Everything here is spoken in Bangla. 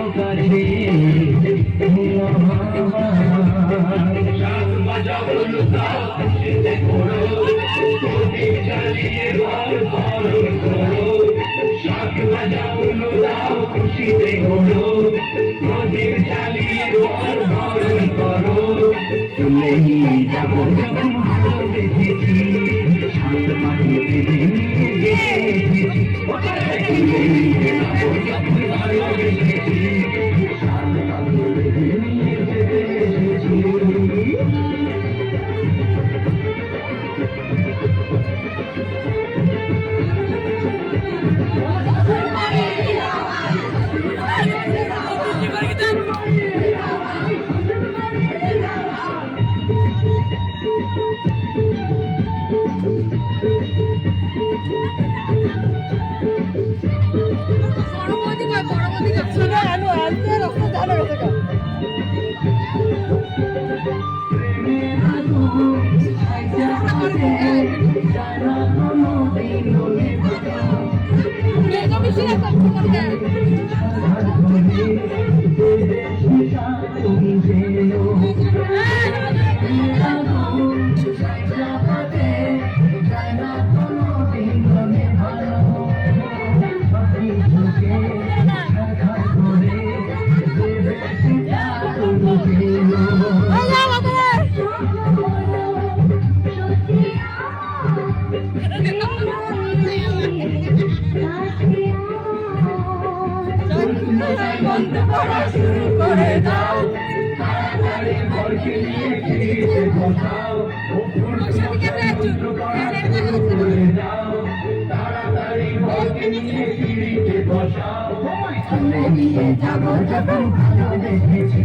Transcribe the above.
কাছে শাক ভাজা হলো তাও খুশিতে করো প্রদীপ জ্বালিয়ে ঘর ঘর করো শাক ভাজা হলো তাও খুশিতে করো প্রদীপ জ্বালিয়ে ঘর ঘর করো চলেই যাবো যখন ভালোবেসেছি শাক মাটিতে নিয়ে গেছি চলেই যাবো যখন ভালোবেসেছি শাক মাটিতে নিয়ে গেছি শুরু করে দাও তাড়াতাড়ি ঘরকে নিয়ে ফিরিতে বসাও করে দাও তাড়াতাড়ি ঘরকে নিয়ে ফিরিতে বসাও নিয়ে যাবো যখন ভালো দেখেছি